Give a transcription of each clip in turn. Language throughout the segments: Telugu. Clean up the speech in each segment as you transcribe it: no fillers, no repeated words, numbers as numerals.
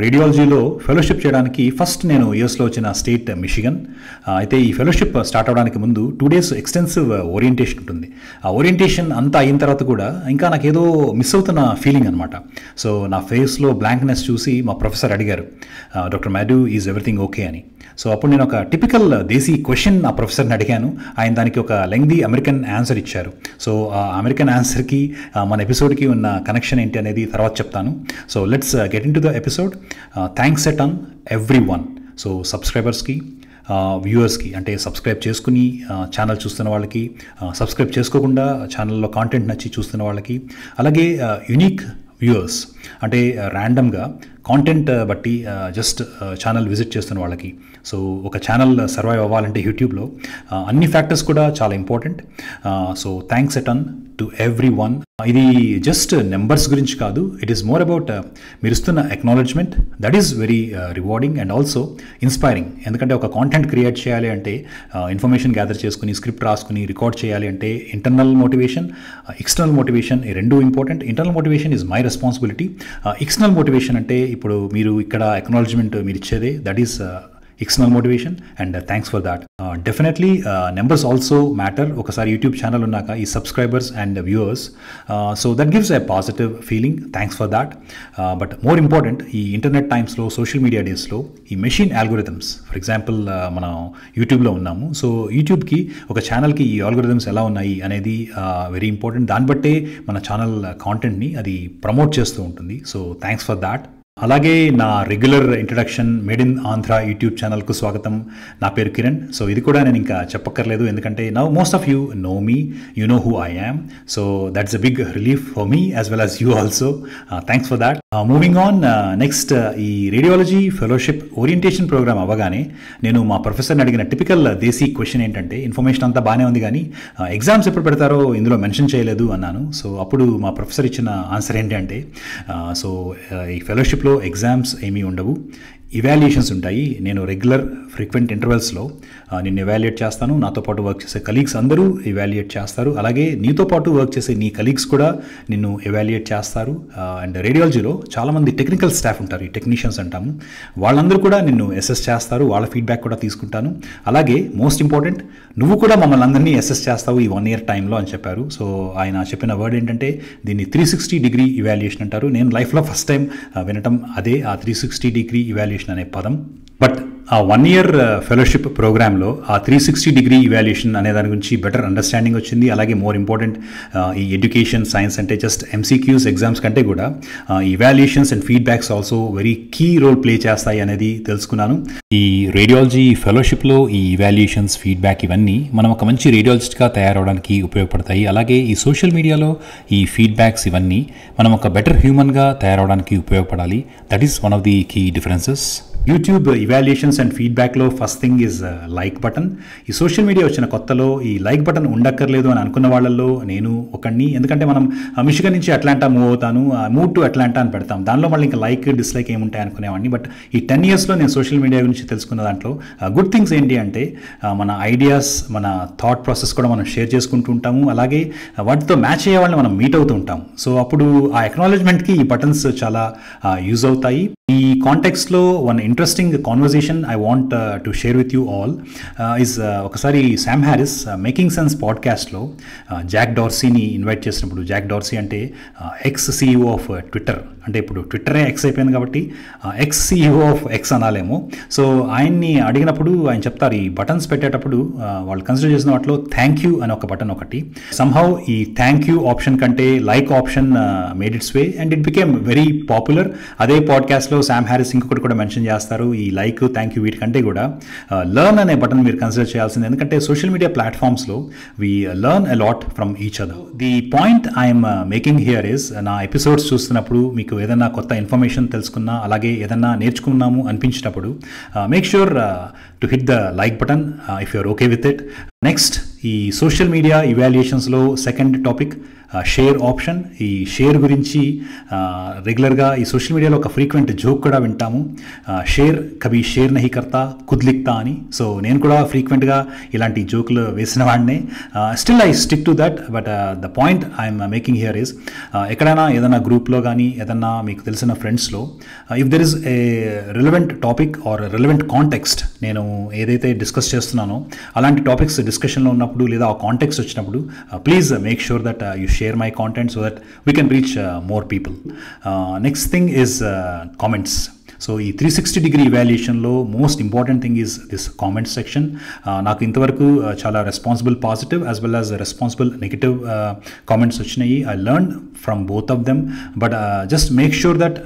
రేడియాలజీలో ఫెలోషిప్ చేయడానికి ఫస్ట్ నేను యూఎస్లో వచ్చిన స్టేట్ మిషిగన్. అయితే ఈ ఫెలోషిప్ స్టార్ట్ అవడానికి ముందు 2 days ఎక్స్టెన్సివ్ ఓరియంటేషన్ ఉంటుంది. ఆ ఓరియంటేషన్ అంతా అయిన తర్వాత కూడా ఇంకా నాకు ఏదో మిస్ అవుతున్న ఫీలింగ్ అనమాట. సో నా ఫేస్లో బ్లాంక్నెస్ చూసి మా ప్రొఫెసర్ అడిగారు, డాక్టర్ మాడ్యూ, ఈజ్ ఎవ్రీథింగ్ ఓకే అని. సో అప్పుడు నేను ఒక టిపికల్ దేశీ క్వశ్చన్ ఆ ప్రొఫెసర్ని అడిగాను. ఆయన దానికి ఒక లెంగ్దీ అమెరికన్ ఆన్సర్ ఇచ్చారు. సో ఆ అమెరికన్ ఆన్సర్కి మన ఎపిసోడ్కి ఉన్న కనెక్షన్ ఏంటి అనేది తర్వాత చెప్తాను. So let's get in to the episode. Thanks at on every one. So సబ్స్క్రైబర్స్కి, వ్యూవర్స్కి, అంటే సబ్స్క్రైబ్ చేసుకుని ఛానల్ చూస్తున్న వాళ్ళకి, సబ్స్క్రైబ్ చేసుకోకుండా ఛానల్లో కాంటెంట్ నచ్చి చూస్తున్న వాళ్ళకి, అలాగే యూనిక్ వ్యూవర్స్ అంటే ర్యాండమ్గా కాంటెంట్ బట్టి జస్ట్ ఛానల్ విజిట్ చేస్తున్న వాళ్ళకి. సో ఒక ఛానల్ సర్వైవ్ అవ్వాలంటే యూట్యూబ్లో అన్ని ఫ్యాక్టర్స్ కూడా చాలా important. So thanks at on to every one. ఇది జస్ట్ నెంబర్స్ గురించి కాదు, ఇట్ ఈస్ మోర్ అబౌట్ మీరు ఇస్తున్న acknowledgement. That is very rewarding and also inspiring. ఎందుకంటే ఒక కాంటెంట్ క్రియేట్ చేయాలి అంటే, ఇన్ఫర్మేషన్ గ్యాదర్ చేసుకుని, స్క్రిప్ట్ రాసుకుని, రికార్డ్ చేయాలి అంటే ఇంటర్నల్ మోటివేషన్, ఎక్స్టర్నల్ మోటివేషన్, ఈ రెండు important. Internal motivation is my responsibility. External motivation అంటే ఇప్పుడు మీరు ఇక్కడ అక్నాలెడ్జ్మెంట్ మీరు ఇచ్చేదే, that is external motivation, and thanks for that. Definitely numbers also matter. ఒకసారి యూట్యూబ్ ఛానల్ ఉన్నాక ఈ subscribers and viewers, so that gives a positive feeling. Thanks for that. But more important, ఈ ఇంటర్నెట్ టైమ్స్లో, సోషల్ మీడియా డేస్లో ఈ మెషిన్ ఆల్గోరిథమ్స్, ఫర్ ఎగ్జాంపుల్ మనం యూట్యూబ్లో ఉన్నాము. సో యూట్యూబ్కి ఒక ఛానల్కి ఈ ఆల్గోరిథమ్స్ ఎలా ఉన్నాయి అనేది వెరీ ఇంపార్టెంట్. దాన్ని బట్టే మన ఛానల్ కాంటెంట్ని అది ప్రమోట్ చేస్తూ ఉంటుంది. So thanks for that. అలాగే నా regular introduction, made in Andhra YouTube ఛానల్కు స్వాగతం. నా పేరు కిరణ్. సో ఇది కూడా నేను ఇంకా చెప్పక్కర్లేదు, ఎందుకంటే now most of you know me, you know who I am. So that's a big relief for me as well as you also. Thanks for that. Moving on, next ఈ రేడియాలజీ ఫెలోషిప్ ఓరియంటేషన్ ప్రోగ్రామ్ అవ్వగానే నేను మా ప్రొఫెసర్ని అడిగిన టిపికల్ దేశీ క్వశ్చన్ ఏంటంటే, ఇన్ఫర్మేషన్ అంతా బాగానే ఉంది కానీ ఎగ్జామ్స్ ఎప్పుడు పెడతారో ఇందులో మెన్షన్ చేయలేదు అన్నాను. సో అప్పుడు మా ప్రొఫెసర్ ఇచ్చిన ఆన్సర్ ఏంటి అంటే, సో ఈ ఫెలోషిప్ ఎగ్జామ్స్ ఏమీ ఉండవు, ఇవాల్యుయేషన్స్ ఉంటాయి. నేను రెగ్యులర్ ఫ్రీక్వెంట్ ఇంటర్వెల్స్లో నిన్ను ఎవాల్యుయేట్ చేస్తాను. నాతో పాటు వర్క్ చేసే కలీగ్స్ అందరూ ఎవాల్యుయేట్ చేస్తారు. అలాగే నీతో పాటు వర్క్ చేసే నీ కలీగ్స్ కూడా నిన్ను ఎవాల్యుయేట్ చేస్తారు. అండ్ రేడియాలజీలో చాలామంది టెక్నికల్ స్టాఫ్ ఉంటారు, ఈ టెక్నీషియన్స్ అంటాము. వాళ్ళందరూ కూడా నిన్ను అసెస్ చేస్తారు, వాళ్ళ ఫీడ్బ్యాక్ కూడా తీసుకుంటాను. అలాగే మోస్ట్ ఇంపార్టెంట్, నువ్వు కూడా మమ్మల్ని అందరినీ అసెస్ చేస్తావు ఈ 1 year టైంలో అని చెప్పారు. సో ఆయన చెప్పిన వర్డ్ ఏంటంటే, దీన్ని 360-degree ఇవాల్యుయేషన్ అంటారు. నేను లైఫ్లో ఫస్ట్ టైం వినటం అదే, ఆ 360-degree ఇవాల్యుయేషన్ అనే పదం. బట్ ఆ 1 year ఫెలోషిప్ ప్రోగ్రాంలో ఆ 360-degree ఇవాల్యుయేషన్ అనే దాని గురించి బెటర్ అండర్స్టాండింగ్ వచ్చింది. అలాగే మోర్ ఇంపార్టెంట్, ఈ ఎడ్యుకేషన్ సైన్స్ అంటే జస్ట్ ఎంసీక్యూస్ ఎగ్జామ్స్ కంటే కూడా evaluations and feedbacks also very key role play చేస్తాయి అనేది తెలుసుకున్నాను. ఈ రేడియాలజీ ఫెలోషిప్లో ఈ ఇవాల్యుయేషన్స్, ఫీడ్బ్యాక్ ఇవన్నీ మనం ఒక మంచి రేడియాలజిస్ట్గా తయారవడానికి ఉపయోగపడతాయి. అలాగే ఈ సోషల్ మీడియాలో ఈ ఫీడ్బ్యాక్స్ ఇవన్నీ మనం ఒక బెటర్ హ్యూమన్గా తయారవడానికి ఉపయోగపడాలి. That is one of the key differences. YouTube evaluations and ఫీడ్బ్యాక్లో first thing is like button. ఈ సోషల్ మీడియా వచ్చిన కొత్తలో ఈ లైక్ బటన్ ఉండక్కర్లేదు అని అనుకున్న వాళ్ళల్లో నేను ఒకడిని. ఎందుకంటే మనం మిషిగన్ నుంచి అట్లాంటా మూవ్ అవుతాను, మూవ్ టు అట్లాంటా అని పెడతాం, దానిలో మళ్ళీ ఇంకా లైక్ డిస్లైక్ ఏముంటాయి అనుకునేవాడిని. బట్ ఈ 10 yearsలో నేను సోషల్ మీడియా గురించి తెలుసుకున్న దాంట్లో గుడ్ థింగ్స్ ఏంటి అంటే, మన ఐడియాస్, మన థాట్ ప్రాసెస్ కూడా మనం షేర్ చేసుకుంటూ ఉంటాము. అలాగే వాటితో మ్యాచ్ అయ్యే వాళ్ళని మనం మీట్ అవుతూ ఉంటాం. సో అప్పుడు ఆ అక్నాలెడ్జ్మెంట్కి ఈ బటన్స్ చాలా యూజ్ అవుతాయి. ఈ కాంటెక్స్ట్లో one interesting conversation I want to share with you all is, ఒకసారి శామ్ హ్యారిస్ మేకింగ్ సెన్స్ పాడ్కాస్ట్లో జాక్ డార్సీని ఇన్వైట్ చేసినప్పుడు, జాక్ డార్సీ అంటే ఎక్స్ CEO ఆఫ్ ట్విట్టర్, అంటే ఇప్పుడు ట్విట్టరే ఎక్స్ అయిపోయింది కాబట్టి ఎక్స్ CEO ఆఫ్ ఎక్స్ అనాలేమో. సో ఆయన్ని అడిగినప్పుడు ఆయన చెప్తారు, ఈ బటన్స్ పెట్టేటప్పుడు వాళ్ళు కన్సిడర్ చేసిన వాటిలో థ్యాంక్ యూ అని ఒక బటన్ ఒకటి, సమ్హౌ ఈ థ్యాంక్ యూ ఆప్షన్ కంటే like option made it's way and it became very popular. అదే పాడ్కాస్ట్లో శామ్ హ్యారిస్ ఇంకొకటి కూడా మెన్షన్ చేస్తారు, ఈ లైక్, థ్యాంక్ యూ వీటికంటే కూడా లర్న్ అనే బటన్ మీరు కన్సిడర్ చేయాల్సింది. ఎందుకంటే సోషల్ మీడియా ప్లాట్ఫామ్స్లో we learn a lot from each other. The point I'm making here is, నా ఎపిసోడ్స్ చూస్తున్నప్పుడు మీకు ఏదైనా కొత్త ఇన్ఫర్మేషన్ తెలుసుకున్నా, అలాగే ఏదైనా నేర్చుకున్నాము అనిపించినప్పుడు make sure to hit the like button if you're okay with it. Next, ఈ సోషల్ మీడియా ఇవాల్యుయేషన్స్లో సెకండ్ టాపిక్ షేర్ ఆప్షన్. ఈ షేర్ గురించి రెగ్యులర్గా ఈ సోషల్ మీడియాలో ఒక ఫ్రీక్వెంట్ జోక్ కూడా వింటాము, షేర్ కభీ షేర్ నహీ కర్తా ఖుద్ లిఖ్తా అని. సో నేను కూడా ఫ్రీక్వెంట్గా ఇలాంటి జోకులు వేసిన వాడినే. Still I stick to that. But the point I'm making here is, ఎక్కడైనా ఏదైనా గ్రూప్లో కానీ ఏదన్నా మీకు తెలిసిన ఫ్రెండ్స్లో if there is a relevant topic or relevant context, నేను ఏదైతే డిస్కస్ చేస్తున్నానో అలాంటి టాపిక్స్ డిస్కషన్లో ఉన్నప్పుడు లేదా ఆ కాంటెక్స్ట్ వచ్చినప్పుడు please make sure that you share my content so that we can reach more people. Next thing is comments. So ఈ 360-degree ఇవాల్యుయేషన్లో most important thing is this comment section. నాకు ఇంతవరకు చాలా responsible positive as well as responsible negative comments వచ్చినాయి. I learn from both of them. But just make sure that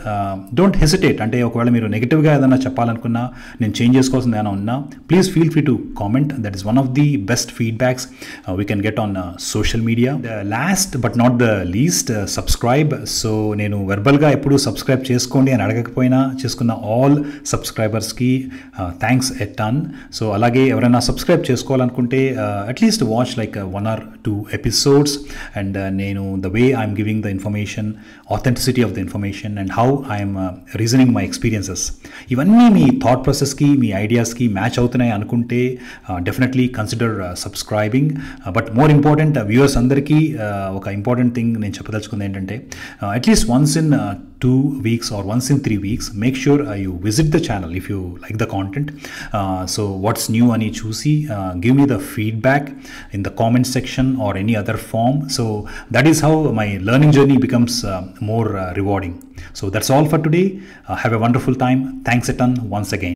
don't hesitate. అంటే ఒకవేళ మీరు నెగిటివ్గా ఏదైనా చెప్పాలనుకున్నా, నేను చేంజ్ చేసుకోవాల్సింది ఏమైనా ఉన్నా, please feel free to comment. That is one of the best feedbacks we can get on social media. Last but not the least, subscribe. So నేను వెర్బల్గా ఎప్పుడు సబ్స్క్రైబ్ చేసుకోండి అని అడగకపోయినా చేసుకున్న ఆల్ సబ్స్క్రైబర్స్కి థ్యాంక్స్ ఎ టన్. సో అలాగే ఎవరైనా సబ్స్క్రైబ్ చేసుకోవాలనుకుంటే at least watch like 1 or 2 episodes. And నేను the way I'm giving the information, authenticity of the information and how I am reasoning my experiences, ఇవన్నీ మీ థాట్ ప్రాసెస్కి, మీ ఐడియాస్కి మ్యాచ్ అవుతున్నాయి అనుకుంటే definitely consider subscribing. But more important, viewers అందరికీ ఒక ఇంపార్టెంట్ థింగ్ నేను చెప్పదలుచుకుంది ఏంటంటే, at least once in 2 weeks or once in 3 weeks, make sure you visit the channel if you like the content. So what's new ani chusi, give me the feedback in the comment section or any other form. So that is how my learning journey becomes more rewarding. So that's all for today. Have a wonderful time. Thanks a ton once again.